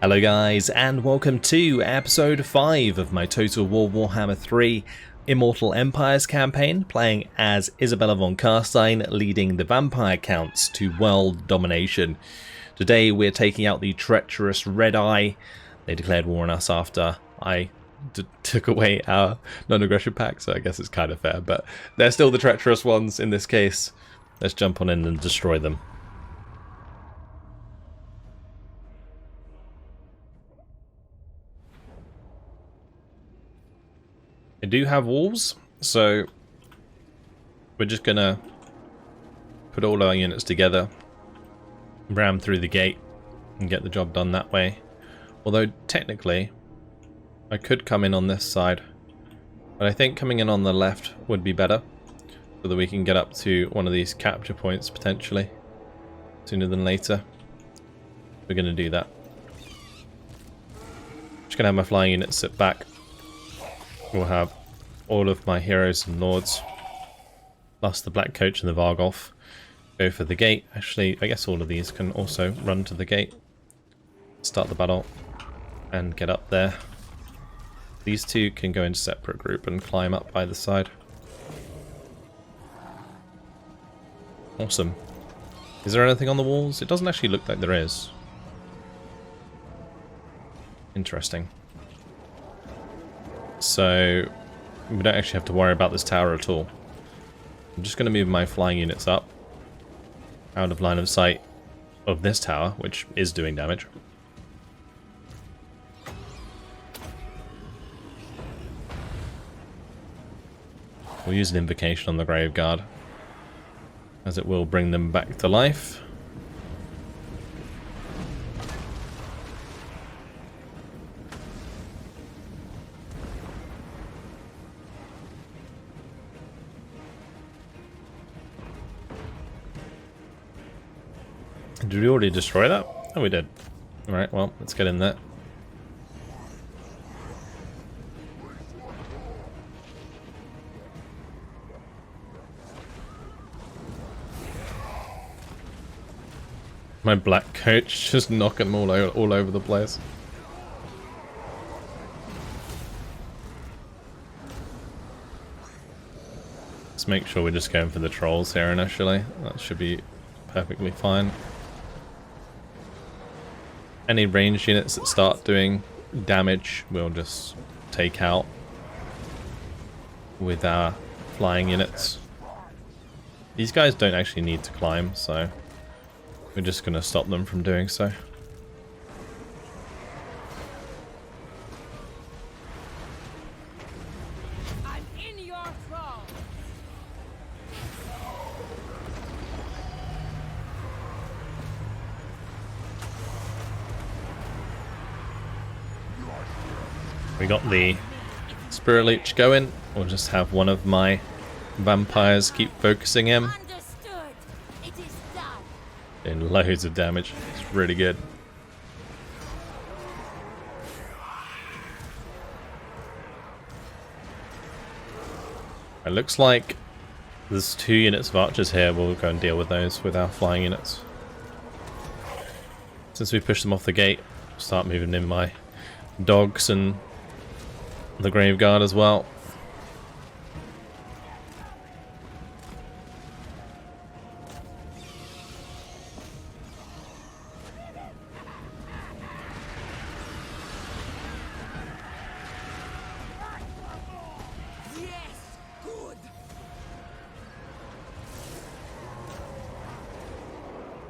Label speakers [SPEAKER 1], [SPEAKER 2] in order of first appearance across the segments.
[SPEAKER 1] Hello guys, and welcome to episode 5 of my Total War Warhammer 3 Immortal Empires campaign, playing as Isabella von Carstein, leading the vampire counts to world domination. Today we're taking out the treacherous Red Eye. They declared war on us after I took away our non-aggression pact, so I guess it's kind of fair, but they're still the treacherous ones in this case. Let's jump on in and destroy them. I do have walls, so we're just gonna put all our units together, ram through the gate, and get the job done that way. Although technically, I could come in on this side, but I think coming in on the left would be better, so that we can get up to one of these capture points potentially sooner than later. We're gonna do that. Just gonna have my flying units sit back. We'll have all of my heroes and lords, plus the Black Coach and the Vargolf, go for the gate. Actually, I guess all of these can also run to the gate, start the battle, and get up there. These two can go in separate group and climb up either side. Awesome. Is there anything on the walls? It doesn't actually look like there is. Interesting. So we don't actually have to worry about this tower at all. I'm just going to move my flying units up out of line of sight of this tower, which is doing damage. We'll use an invocation on the Grave Guard, as it will bring them back to life. Did we already destroy that? Oh, we did. Alright, well, let's get in there. My Black Coach just knocking them all over the place. Let's make sure we're just going for the trolls here initially. That should be perfectly fine. Any ranged units that start doing damage, we'll just take out with our flying units. These guys don't actually need to climb, so we're just going to stop them from doing so.
[SPEAKER 2] I'm in your thrall.
[SPEAKER 1] We got the Spirit Leech going. We'll just have one of my vampires keep focusing him.
[SPEAKER 2] Understood. It is done.
[SPEAKER 1] Doing loads of damage. It's really good. It looks like there's 2 units of archers here. We'll go and deal with those with our flying units. Since we pushed them off the gate, I'll start moving in my dogs and the Grave Guard as well.
[SPEAKER 2] Yes, good.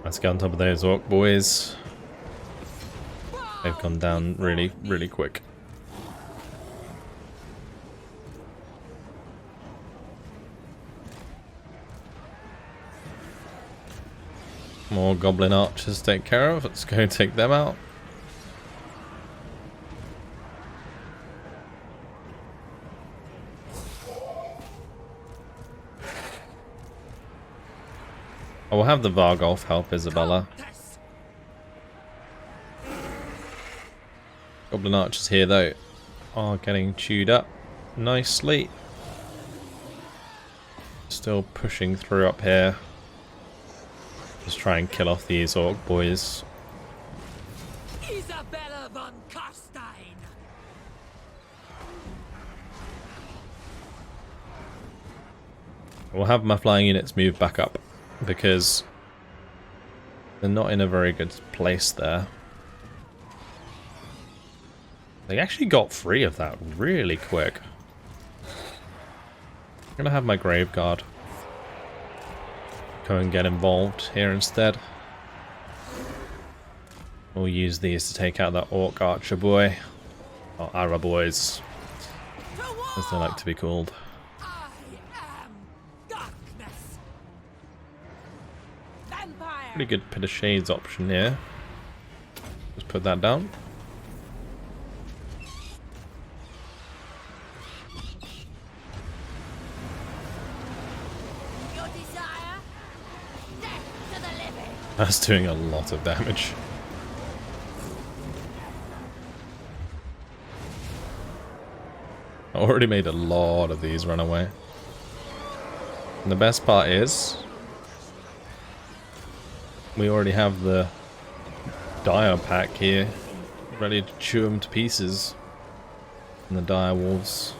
[SPEAKER 1] Let's get on top of those orc boys. They've gone down really, really quick. More goblin archers to take care of. Let's go take them out. I will have the Vargolf help Isabella. Goblin archers here though are getting chewed up nicely. Still pushing through up here. Just try and kill off these orc boys.
[SPEAKER 2] Isabella Isabella von Carstein.
[SPEAKER 1] We'll have my flying units move back up because they're not in a very good place there. They actually got free of that really quick. I'm gonna have my Grave Guard go and get involved here instead. We'll use these to take out that Orc Archer boy. Or Ara boys, as they like to be called.
[SPEAKER 2] I am darkness. Vampire.
[SPEAKER 1] Pretty good Pit of Shades option here. Just put that down.
[SPEAKER 2] Your desire? Death to the living.
[SPEAKER 1] That's doing a lot of damage. I already made a lot of these run away. And the best part is, we already have the Dire Pack here, ready to chew them to pieces. And the Dire Wolves.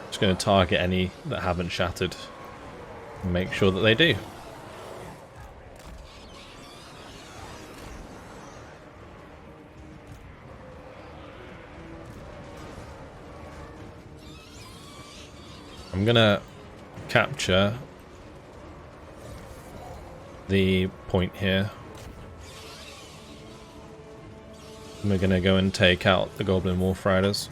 [SPEAKER 1] Just going to target any that haven't shattered. And make sure that they do. I'm gonna capture the point here. And we're gonna go and take out the Goblin Wolf Riders.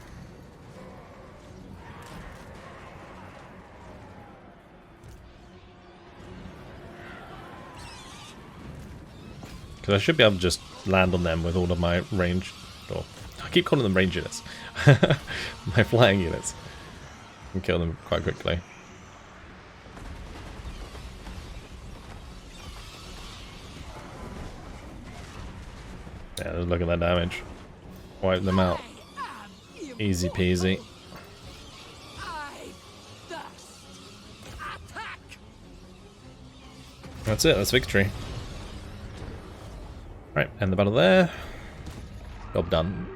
[SPEAKER 1] Because I should be able to just land on them with all of my range. Or I keep calling them range units. My flying units. And kill them quite quickly. Yeah, look at that damage. Wipe them out. Easy peasy.
[SPEAKER 2] I thirst. Attack.
[SPEAKER 1] That's it, that's victory. Right, end the battle there. Job done.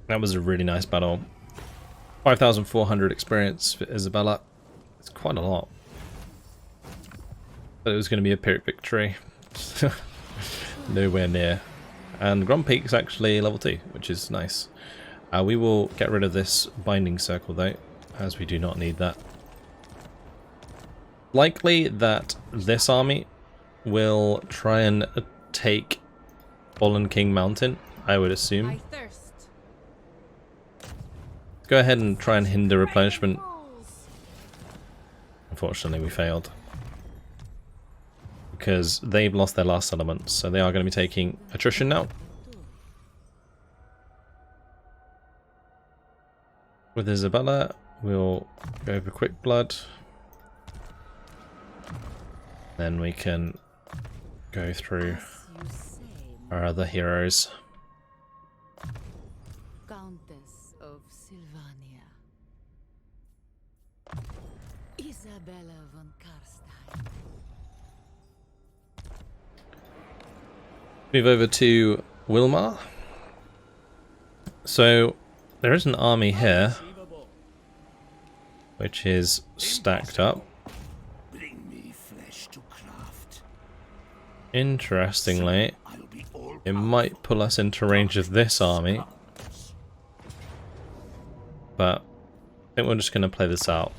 [SPEAKER 1] That was a really nice battle. 5,400 experience for Isabella. It's quite a lot. But it was going to be a Pyrrhic victory. Nowhere near. And Grom Peak's actually level 2, which is nice. We will get rid of this binding circle though, as we do not need that. Likely that this army will try and take Fallen King Mountain, I would assume.
[SPEAKER 2] I thirst.
[SPEAKER 1] Go ahead and try and hinder replenishment. Unfortunately, we failed. Because they've lost their last settlement, so they are going to be taking attrition now. With Isabella, we'll go for Quick Blood. Then we can go through our other heroes.
[SPEAKER 2] Countess of Sylvania. Isabella von Carstein.
[SPEAKER 1] Move over to Wilmar. So there is an army here which is stacked up. Interestingly, it might pull us into range of this army, but I think we're just going to play this out.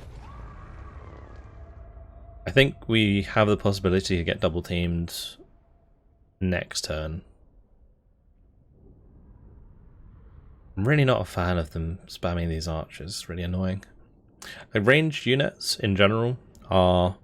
[SPEAKER 1] I think we have the possibility to get double teamed next turn. I'm really not a fan of them spamming these archers, it's really annoying. Like, ranged units in general are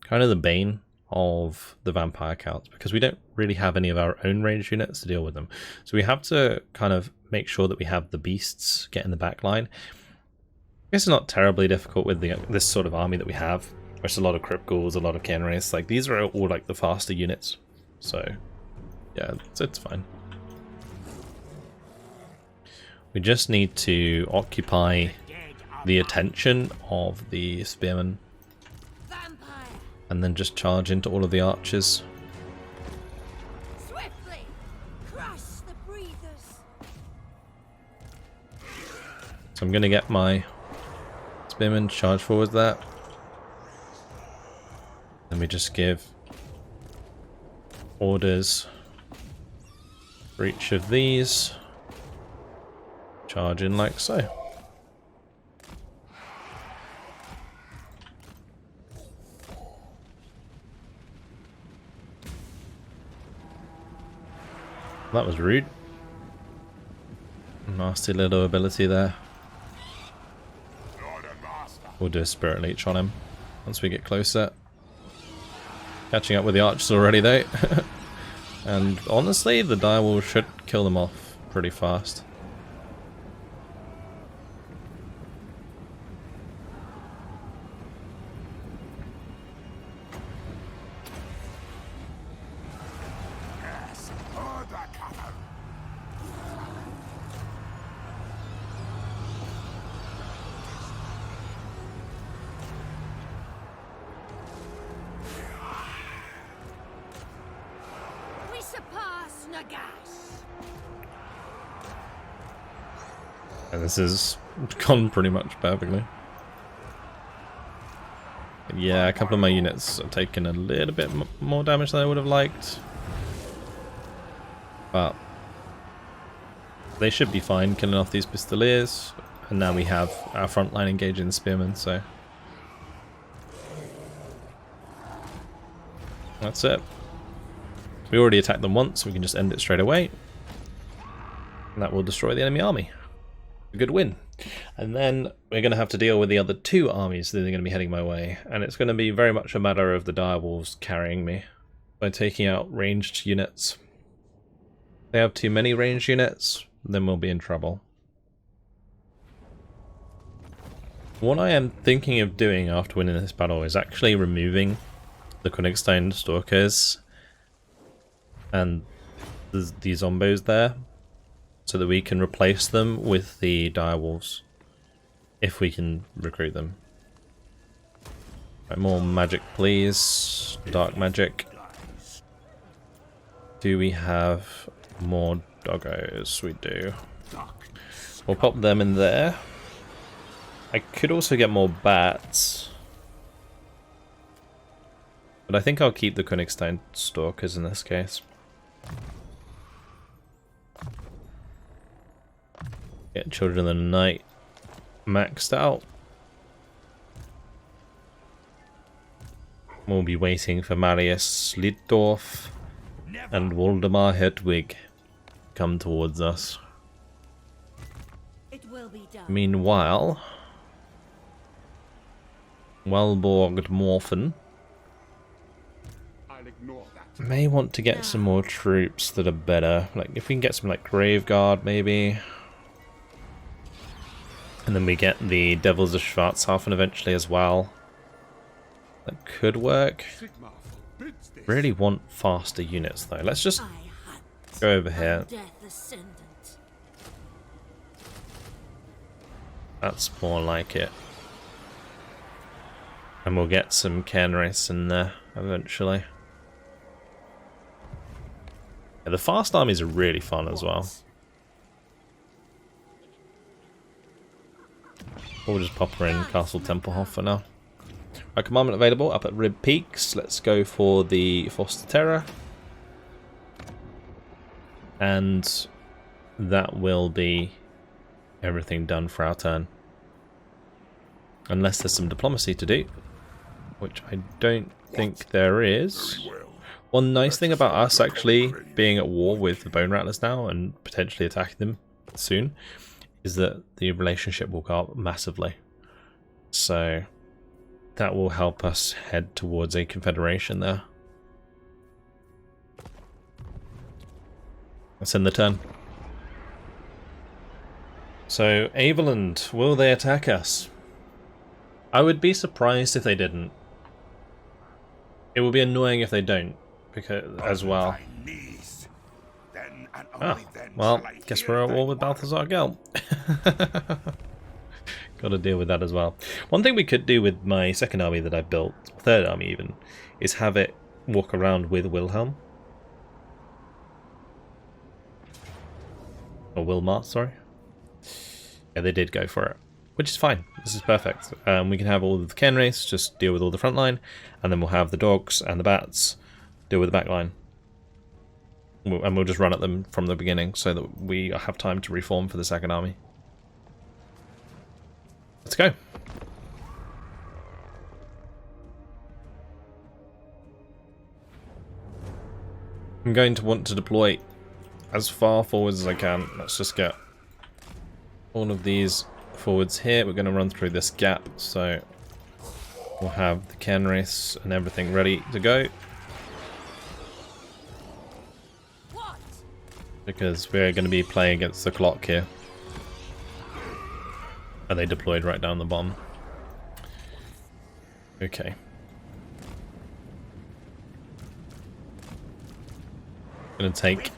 [SPEAKER 1] kind of the bane of the vampire counts because we don't really have any of our own ranged units to deal with them. So we have to kind of make sure that we have the beasts get in the back line. I guess it's not terribly difficult with this sort of army that we have. There's a lot of Crypt Ghouls, a lot of Kenrace. Like, these are all like the faster units. So yeah, it's fine. We just need to occupy the attention of the spearmen and then just charge into all of the archers.
[SPEAKER 2] Swiftly crush the breathers.
[SPEAKER 1] So I'm going to get my spearmen charge forward there. Let me just give orders for each of these. Charge in like so. That was rude. Nasty little ability there. We'll do a spirit leech on him once we get closer. Catching up with the archers already though. And honestly, the direwolf should kill them off pretty fast.
[SPEAKER 2] We surpass Nagash.
[SPEAKER 1] And this has gone pretty much perfectly. Yeah, a couple of my units are taking a little bit more damage than I would have liked. But they should be fine killing off these pistoliers. And now we have our front line engaging the spearmen, so that's it. We already attacked them once, so we can just end it straight away. And that will destroy the enemy army. A good win. And then we're going to have to deal with the other two armies that are going to be heading my way. And it's going to be very much a matter of the direwolves carrying me by taking out ranged units. If they have too many ranged units, then we'll be in trouble. What I am thinking of doing after winning this battle is actually removing the Consolidation stalkers and the zombos there, so that we can replace them with the direwolves, if we can recruit them. Right, more magic please, dark magic. Do we have more doggos? We do. We'll pop them in there. I could also get more bats, but I think I'll keep the Consolidation stalkers in this case. Get Children of the Night maxed out. We'll be waiting for Marius Liddorf and Waldemar Hedwig come towards us.
[SPEAKER 2] It will be done.
[SPEAKER 1] Meanwhile, Welborged Morphin may want to get some more troops that are better. Like if we can get some like Graveguard maybe. And then we get the Devils of Schwarzhafen eventually as well. That could work. Really want faster units though. Let's just go over here. That's more like it. And we'll get some Cairnwraiths in there eventually. Yeah, the fast armies are really fun as well. We'll just pop her in Castle Templehof for now. Our commandment available up at Rib Peaks. Let's go for the Foster Terror. And that will be everything done for our turn. Unless there's some diplomacy to do, which I don't think there is. One nice thing about us actually being at war with the Bone Rattlers now and potentially attacking them soon is that the relationship will go up massively. So that will help us head towards a confederation there. Let's end the turn. So, Aveland, will they attack us? I would be surprised if they didn't. It will be annoying if they don't, because as well. Ah, well, guess we're at war with Balthazar Gelt. Got to deal with that as well. One thing we could do with my second army that I built, third army even, is have it walk around with Wilhelm. Or Wilmar, sorry. Yeah, they did go for it, which is fine. This is perfect. We can have all of the Ken race, just deal with all the front line, and then we'll have the dogs and the bats deal with the back line. And we'll just run at them from the beginning so that we have time to reform for the second army. Let's go. I'm going to want to deploy as far forwards as I can. Let's just get all of these forwards here. We're going to run through this gap, so we'll have the Ken race and everything ready to go. Because we're going to be playing against the clock here. And they deployed right down the bottom. Okay. Gonna take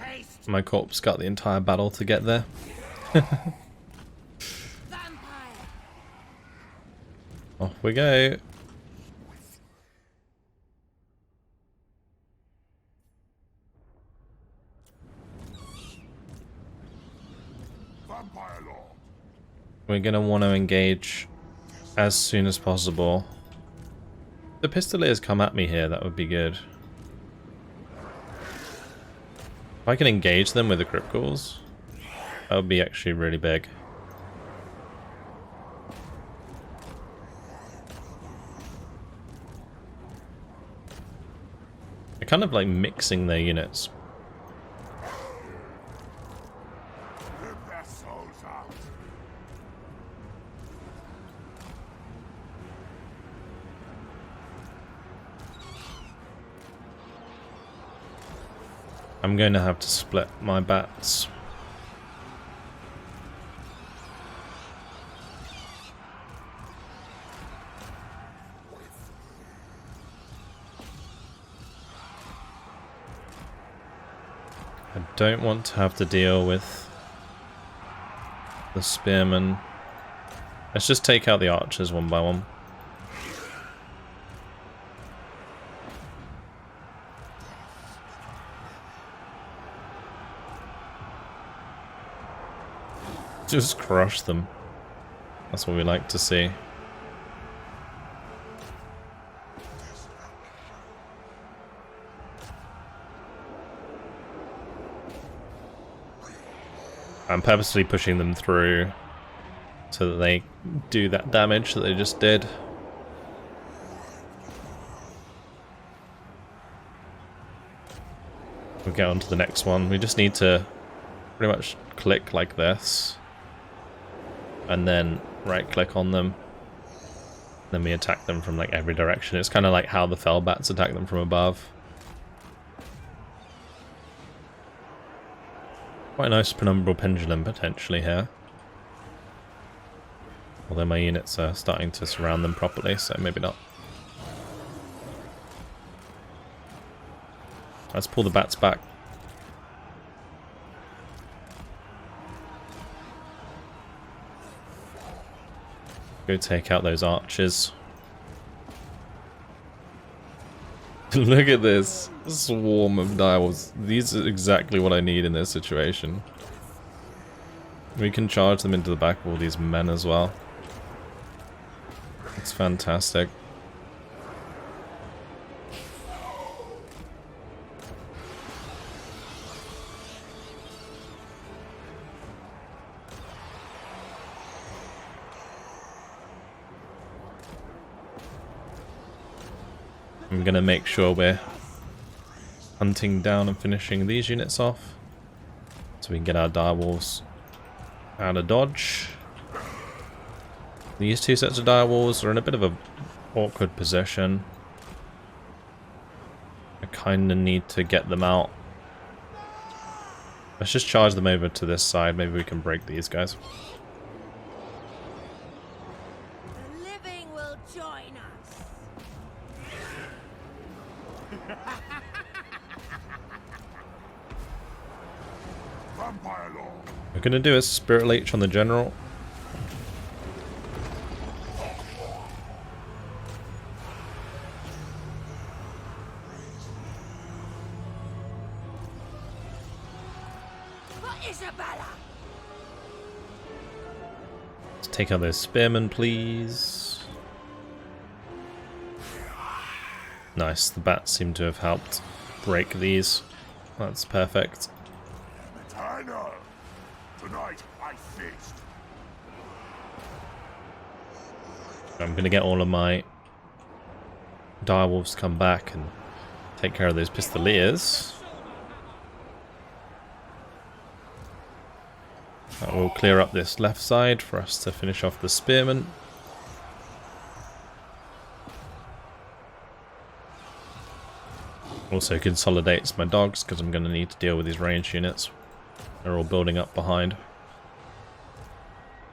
[SPEAKER 1] my corpse, got the entire battle to get there. Off we go. We're going to want to engage as soon as possible. If the Pistoliers come at me here, that would be good. If I can engage them with the Crypt Ghouls, that would be actually really big. They're kind of like mixing their units. I'm going to have to split my bats. I don't want to have to deal with the spearmen. Let's just take out the archers one by one. Just crush them. That's what we like to see. I'm purposely pushing them through so that they do that damage that they just did. We'll get on to the next one. We just need to pretty much click like this. And then right click on them. Then we attack them from like every direction. It's kind of like how the fell bats attack them from above. Quite a nice penumbral pendulum potentially here. Although my units are starting to surround them properly, so maybe not. Let's pull the bats back. Go take out those archers. Look at this swarm of direwolves. These are exactly what I need in this situation. We can charge them into the back of all these men as well. It's fantastic. I'm gonna make sure we're hunting down and finishing these units off so we can get our direwolves out of dodge. These two sets of direwolves are in a bit of a awkward position. I kinda need to get them out. Let's just charge them over to this side. Maybe we can break these guys.
[SPEAKER 2] The living will join us.
[SPEAKER 1] We're gonna do a spirit leech on the general.
[SPEAKER 2] Isabella!
[SPEAKER 1] Let's take out those spearmen, please. Nice, the bats seem to have helped break these. That's perfect.
[SPEAKER 3] Tonight I feast.
[SPEAKER 1] I'm going to get all of my direwolves to come back and take care of those pistoliers. That will clear up this left side for us to finish off the spearmen. Also consolidates my dogs because I'm going to need to deal with these range units. They're all building up behind.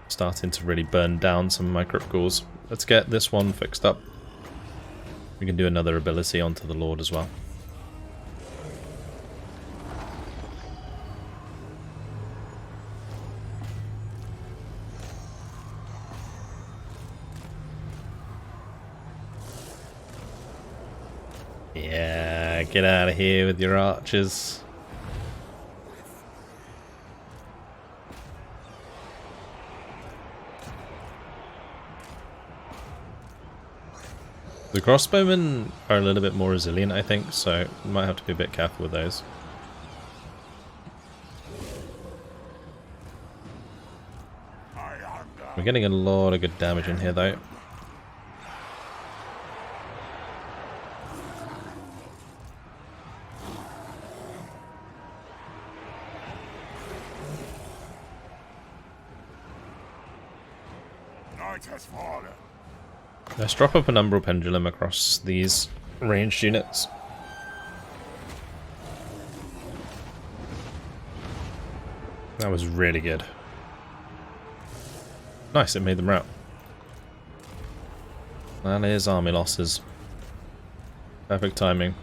[SPEAKER 1] Starting to really burn down some of my crypt ghouls. Let's get this one fixed up. We can do another ability onto the Lord as well. Yeah, get out of here with your archers. The crossbowmen are a little bit more resilient, I think, so we might have to be a bit careful with those. We're getting a lot of good damage in here, though.
[SPEAKER 3] Night has fallen.
[SPEAKER 1] Let's drop up an umbral pendulum across these ranged units. That was really good. Nice, it made them rout. That is army losses. Perfect timing.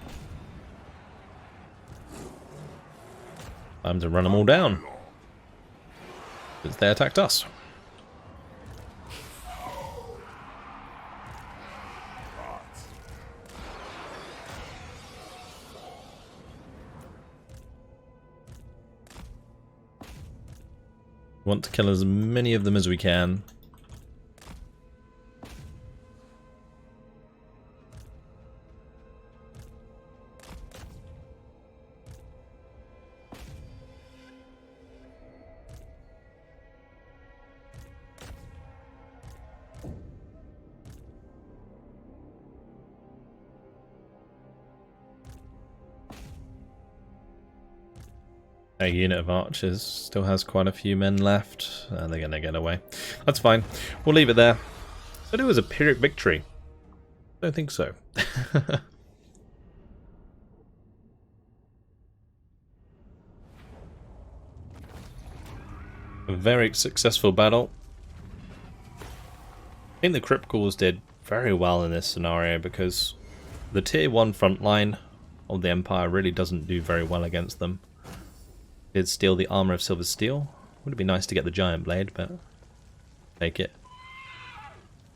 [SPEAKER 1] Time to run them all down. Because they attacked us. We want to kill as many of them as we can. A unit of archers still has quite a few men left. They're going to get away. That's fine. We'll leave it there. So it was a Pyrrhic victory. Don't think so. A very successful battle. I think the Crypt Ghouls did very well in this scenario because the tier 1 frontline of the Empire really doesn't do very well against them. Did steal the armor of silver steel. Would it be nice to get the giant blade, but take it.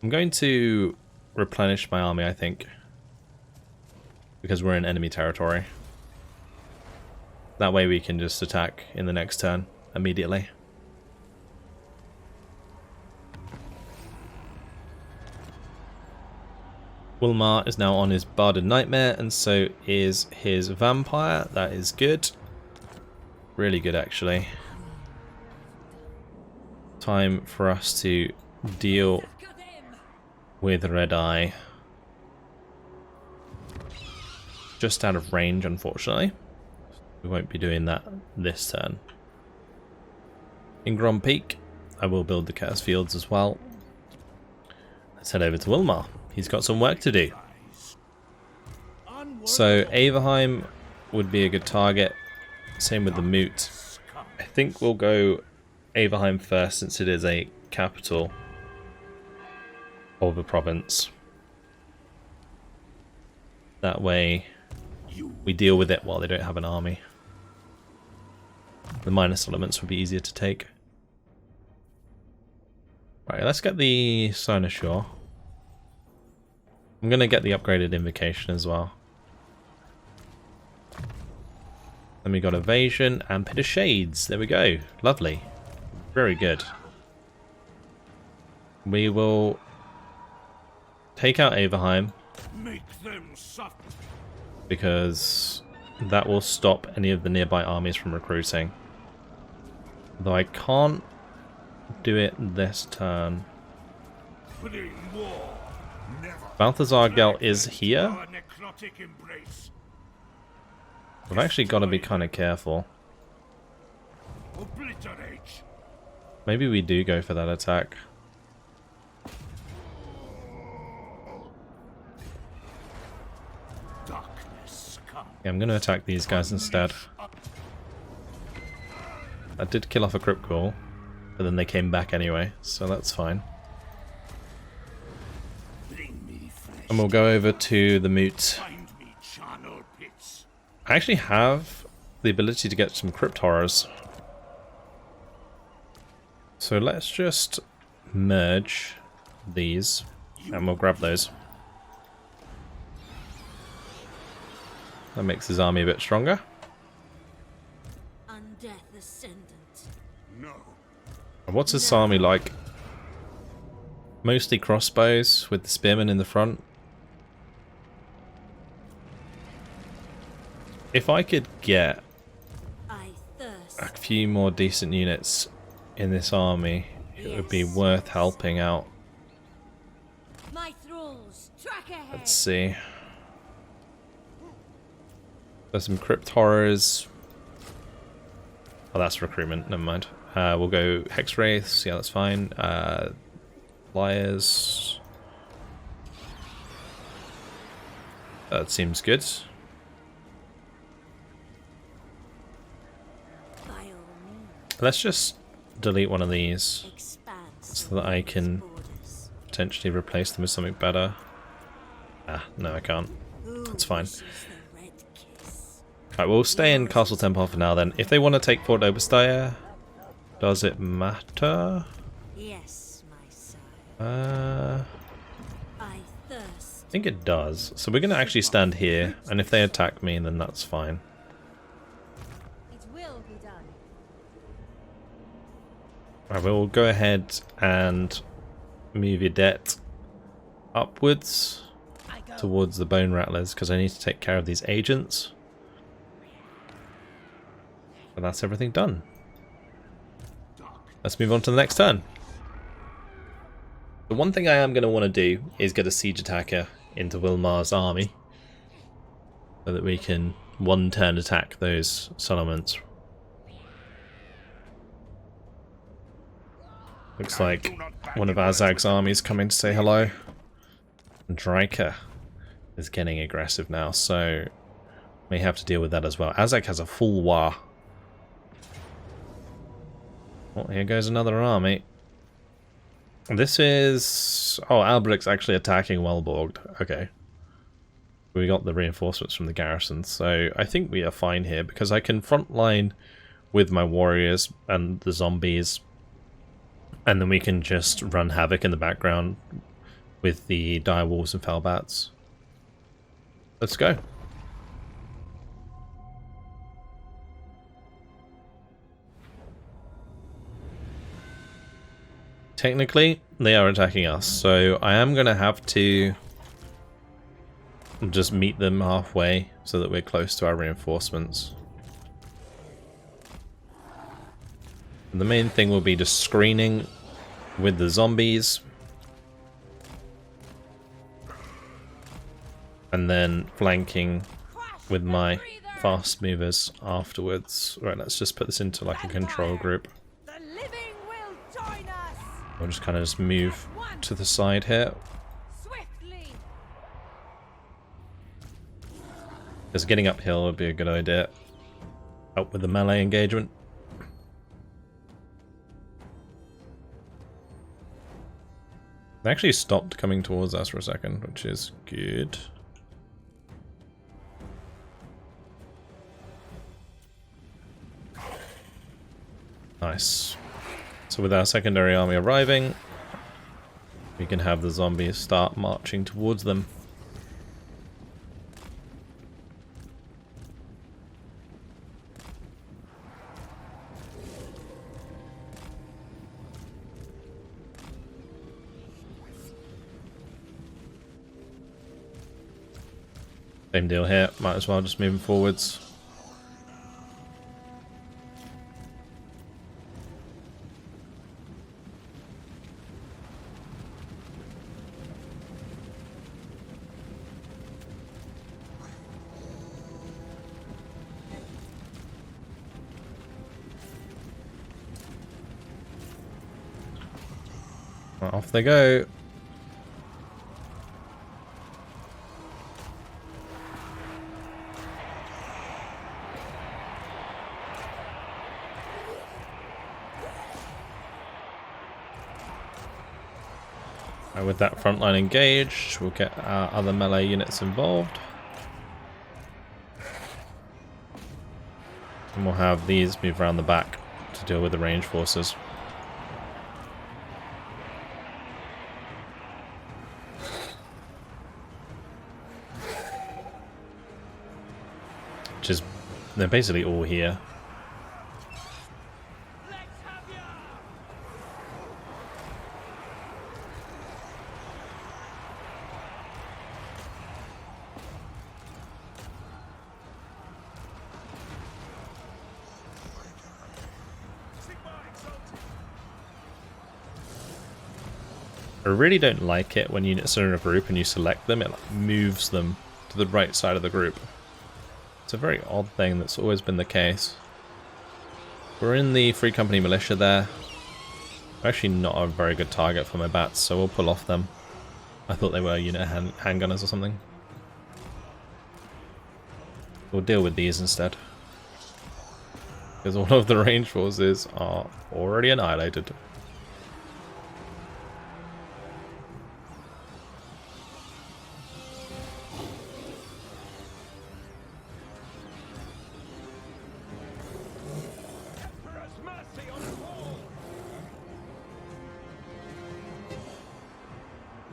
[SPEAKER 1] I'm going to replenish my army, I think, because we're in enemy territory. That way we can just attack in the next turn immediately. Wilmar is now on his Barded Nightmare, and so is his Vampire. That is good. Really good, actually. Time for us to deal with Red Eye. Just out of range, unfortunately. We won't be doing that this turn. In Grom Peak, I will build the Curse Fields as well. Let's head over to Wilmar. He's got some work to do. So Averheim would be a good target. Same with the Moot. I think we'll go Averheim first since it is a capital of a province. That way we deal with it while they don't have an army. The minor settlements would be easier to take. Right, let's get the Cynosure. I'm going to get the upgraded Invocation as well. Then we got evasion and pit of shades. There we go. Lovely. Very good. We will take out Averheim
[SPEAKER 3] Make them suffer.
[SPEAKER 1] because that will stop any of the nearby armies from recruiting. Though I can't do it this turn.
[SPEAKER 3] Bring war. Never.
[SPEAKER 1] Balthazar Gel is here.
[SPEAKER 3] Our necrotic embrace.
[SPEAKER 1] We've actually got to be kind of careful.
[SPEAKER 3] Obliterate.
[SPEAKER 1] Maybe we do go for that attack.
[SPEAKER 3] Darkness come.
[SPEAKER 1] Yeah, I'm going to attack these guys instead. I did kill off a crypt core, but then they came back anyway, so that's fine.
[SPEAKER 3] Bring me flesh.
[SPEAKER 1] And we'll go over to the moot.
[SPEAKER 3] Find me charnel pits.
[SPEAKER 1] I actually have the ability to get some crypt horrors. So let's just merge these, and we'll grab those. That makes his army a bit stronger.
[SPEAKER 2] Undeath Ascendant.
[SPEAKER 3] No.
[SPEAKER 1] What's his army like? Mostly crossbows with the spearmen in the front. If I could get
[SPEAKER 2] I thirst.
[SPEAKER 1] a few more decent units in this army, it would be worth helping out.
[SPEAKER 2] My thralls, track ahead.
[SPEAKER 1] Let's see. There's some crypt horrors. Oh, that's recruitment. Never mind. We'll go hex wraiths. Yeah, that's fine. Flyers. That seems good.
[SPEAKER 2] By all means,
[SPEAKER 1] Let's just delete one of these
[SPEAKER 2] expand
[SPEAKER 1] so that I can
[SPEAKER 2] borders.
[SPEAKER 1] potentially replace them with something better. Ah, no, I can't. That's fine.
[SPEAKER 2] Wishes the red kiss.
[SPEAKER 1] Right, we'll stay in Castle Temple for now then. If they want to take Fort Oberstyre, does it matter?
[SPEAKER 2] Yes, my sire. I thirst.
[SPEAKER 1] I think it does. So we're going to actually stand here, and if they attack me, then that's fine.
[SPEAKER 2] It will be done.
[SPEAKER 1] Right, we'll go ahead and move your debt upwards
[SPEAKER 2] I go.
[SPEAKER 1] towards the Bone Rattlers, because I need to take care of these agents. And that's everything done. Let's move on to the next turn. The one thing I am going to want to do is get a siege attacker into Wilmar's army, so that we can one turn attack those settlements. Looks like one of Azag's armies coming to say hello. And Dryker is getting aggressive now, so may have to deal with that as well. Azag has a full war. Well, here goes another army. This is... Oh, Alberic's actually attacking Welborg. Okay. We got the reinforcements from the garrison, so I think we are fine here, because I can frontline with my warriors and the zombies, and then we can just run havoc in the background with the dire wolves and fellbats. Let's go. Technically, they are attacking us, so I am going to have to just meet them halfway so that we're close to our reinforcements. And the main thing will be just screening with the zombies, and then flanking with my fast movers afterwards. Right, let's just put this into like a control group.
[SPEAKER 2] The living will join us.
[SPEAKER 1] We'll just kind of just move to the side here.
[SPEAKER 2] Swiftly.
[SPEAKER 1] Because getting uphill would be a good idea. Help with the melee engagement. They actually stopped coming towards us for a second, which is good. Nice. So with our secondary army arriving, we can have the zombies start marching towards them. Same deal here. Might as well just moving forwards. Off they go. With that frontline engaged, we'll get our other melee units involved. And we'll have these move around the back to deal with the range forces. Which is, they're basically all here. I really don't like it when units are in a group and you select them, it like moves them to the right side of the group. It's a very odd thing that's always been the case. We're in the Free Company militia there. Actually not a very good target for my bats, so we'll pull off them. I thought they were unit handgunners or something. We'll deal with these instead. Because all of the range forces are already annihilated.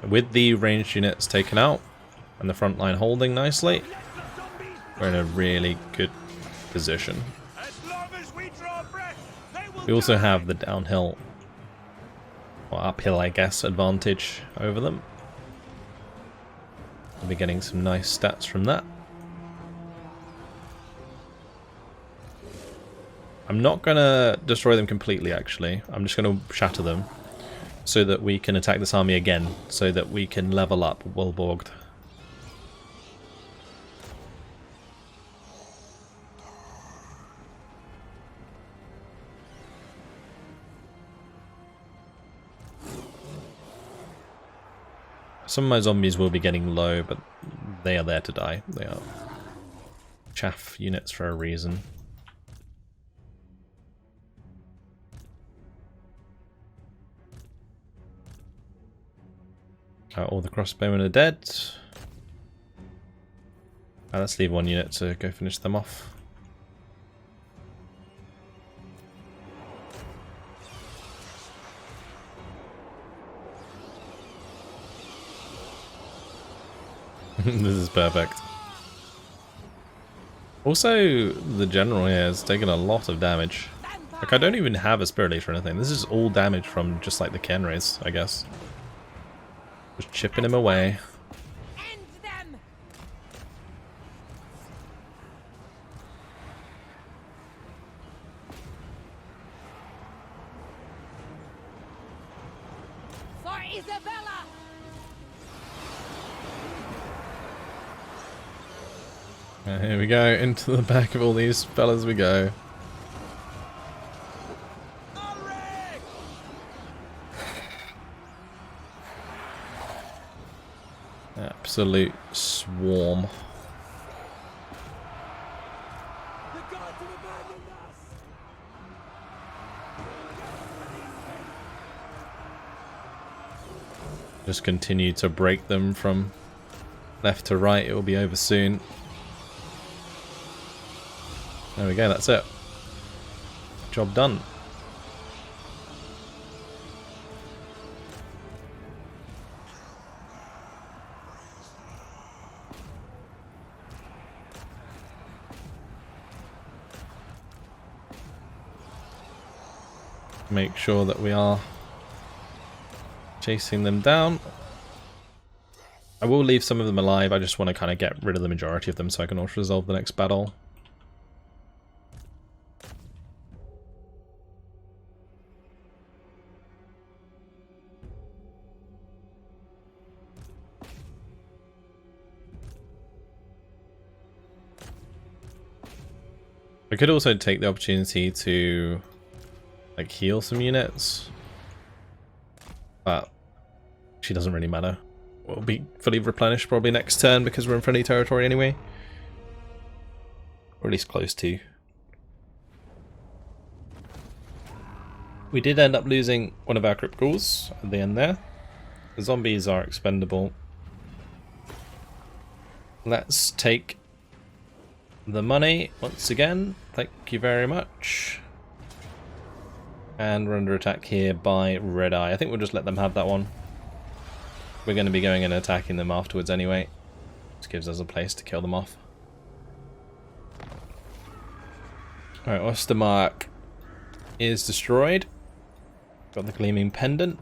[SPEAKER 1] With the ranged units taken out and the front line holding nicely, we're in a really good position. We also have the downhill, or uphill I guess, advantage over them. We'll be getting some nice stats from that. I'm not going to destroy them completely actually, I'm just going to shatter them. So that we can attack this army again, so that we can level up Wilborged. Some of my zombies will be getting low, but they are there to die. They are chaff units for a reason. All the crossbowmen are dead. Let's leave one unit to go finish them off. This is perfect. Also, the general here has taken a lot of damage. Like, I don't even have a Spirit Leech or anything. This is all damage from just like the Ken race, I guess. Just chipping him away.
[SPEAKER 2] End them. For Isabella.
[SPEAKER 1] Here we go, into the back of all these fellas we go. Absolute swarm. Just continue to break them from left to right, it will be over soon. There we go, that's it. Job done. Make sure that we are chasing them down. I will leave some of them alive, I just want to kind of get rid of the majority of them so I can auto-resolve the next battle. I could also take the opportunity to like heal some units, but she doesn't really matter. We'll be fully replenished probably next turn because we're in friendly territory anyway. Or at least close to. We did end up losing one of our crypt ghouls at the end there. The zombies are expendable. Let's take the money once again. Thank you very much. And we're under attack here by Red Eye. I think we'll just let them have that one. We're going to be going and attacking them afterwards anyway. This gives us a place to kill them off. Alright, Ostermark is destroyed. Got the Gleaming Pendant.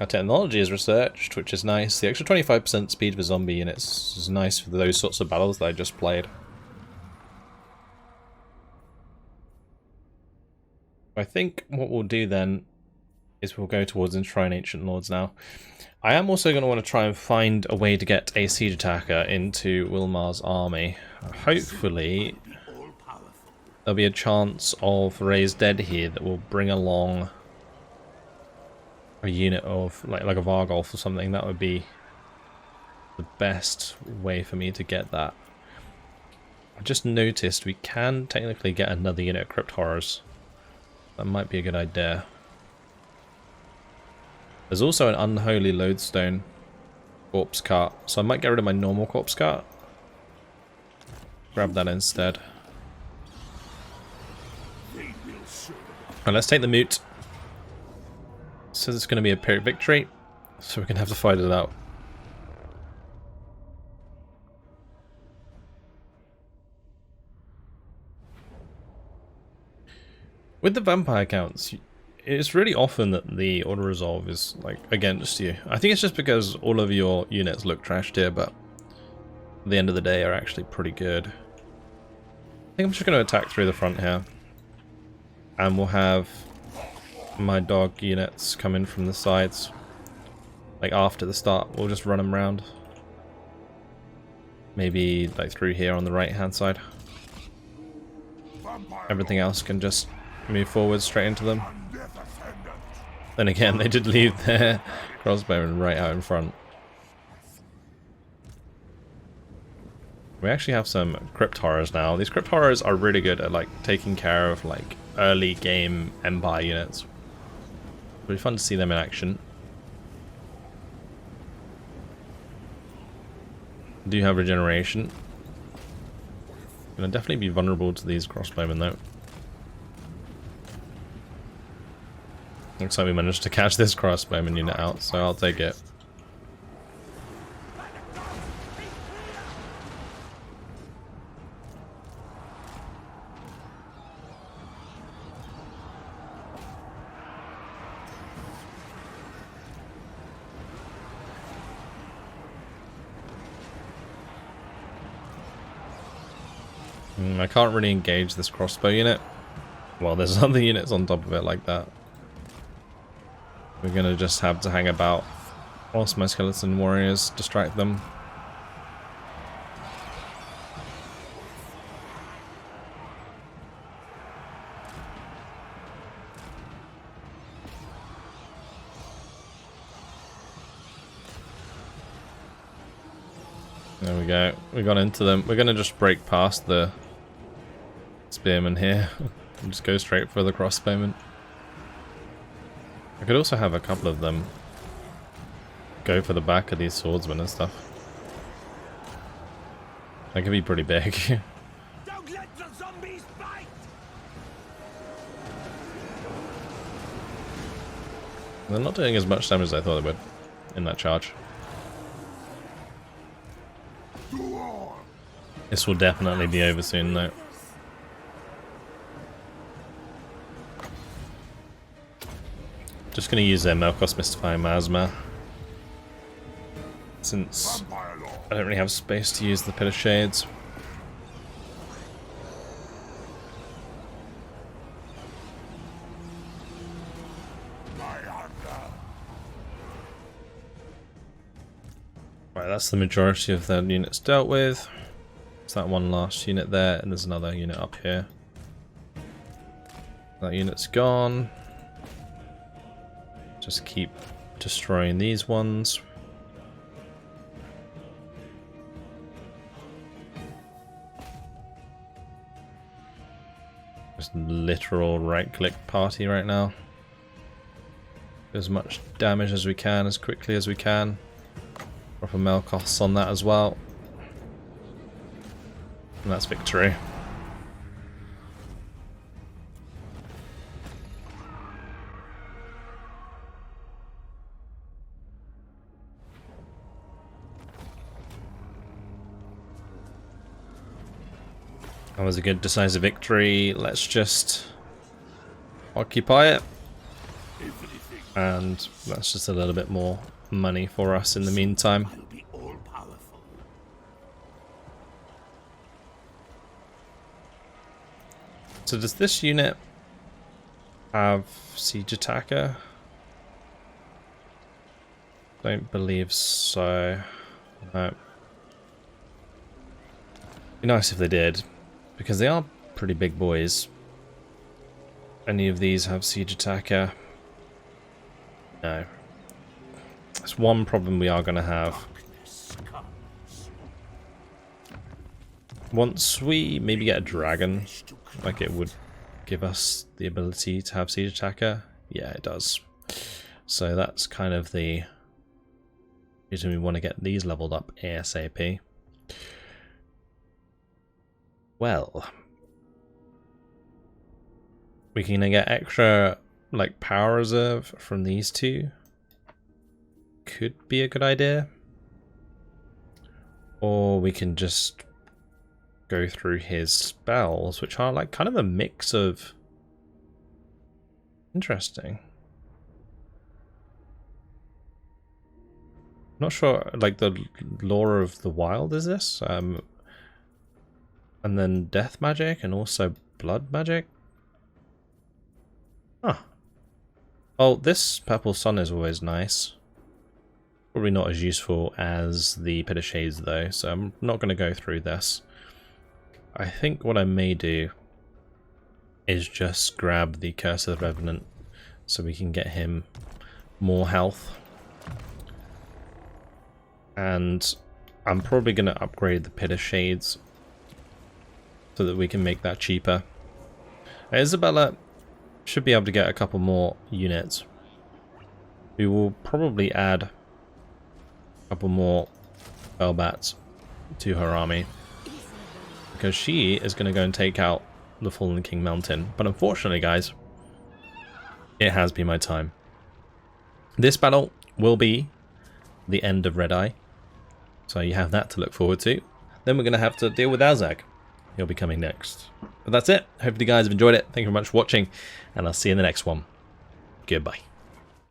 [SPEAKER 1] Our technology is researched, which is nice. The extra 25% speed for zombie units is nice for those sorts of battles that I just played. I think what we'll do then is we'll go towards Enshrine Ancient Lords now. I am also going to want to try and find a way to get a siege attacker into Wilmar's army. Hopefully there'll be a chance of Raised Dead here that will bring along a unit of like a Vargolf or something. That would be the best way for me to get that. I just noticed we can technically get another unit of Crypt Horrors. That might be a good idea. There's also an Unholy Lodestone Corpse Cart, so I might get rid of my normal Corpse Cart. Grab that instead. Right, let's take the Mute. Says it's going to be a Pyrrhic victory, so we're going to have to fight it out. With the vampire counts, it's really often that the auto-resolve is like against you. I think it's just because all of your units look trashed here, but at the end of the day are actually pretty good. I think I'm just going to attack through the front here. And we'll have my dog units come in from the sides. Like after the start, we'll just run them around. Maybe like through here on the right hand side. Everything else can just move forward straight into them. Then again, they did leave their crossbowmen right out in front. We actually have some Crypt Horrors now. These Crypt Horrors are really good at like taking care of like early game Empire units. It'll be fun to see them in action. Do have regeneration. Gonna definitely be vulnerable to these crossbowmen though. Looks like we managed to catch this crossbowman unit out, so I'll take it. I can't really engage this crossbow unit. Well, there's other units on top of it like that. We're gonna just have to hang about whilst my skeleton warriors distract them. There we go. We got into them. We're gonna just break past the spearmen here and just go straight for the crossbowmen. I could also have a couple of them go for the back of these swordsmen and stuff. That could be pretty big.
[SPEAKER 3] Don't let the zombies bite!
[SPEAKER 1] They're not doing as much damage as I thought they would in that charge. This will definitely be over soon though. Just going to use their Melkos Mystifying Miasma. since I don't really have space to use the Pit of Shades. Right, that's the majority of the units dealt with. There's that one last unit there, and there's another unit up here. That unit's gone. Just keep destroying these ones. Just literal right-click party right now. Do as much damage as we can, as quickly as we can. Proper mail costs on that as well. And that's victory. That was a good decisive victory. Let's just occupy it. And that's just a little bit more money for us in the meantime. So does this unit have siege attacker? Don't believe so. No. Be nice if they did, because they are pretty big boys. Any of these have siege attacker? No. That's one problem we are going to have. Once we maybe get a dragon, like it would give us the ability to have siege attacker. Yeah, it does. So that's kind of the reason we want to get these leveled up ASAP. Well, we can get extra like power reserve from these two. Could be a good idea. Or we can just go through his spells, which are like kind of a mix of... Interesting. Not sure, like the lore of the wild is this? And then death magic and also blood magic? Huh. Well, this purple sun is always nice. Probably not as useful as the Pit of Shades though, so I'm not going to go through this. I think what I may do is just grab the Curse of the Revenant so we can get him more health. And I'm probably going to upgrade the Pit of Shades so that we can make that cheaper. Isabella should be able to get a couple more units. We will probably add a couple more Bellbats to her army, because she is going to go and take out the Fallen King Mountain. But unfortunately, guys, it has been my time. This battle will be the end of Red Eye, so you have that to look forward to. Then we're going to have to deal with Azag. He'll be coming next. But that's it. Hope you guys have enjoyed it. Thank you very much for watching, and I'll see you in the next one. Goodbye.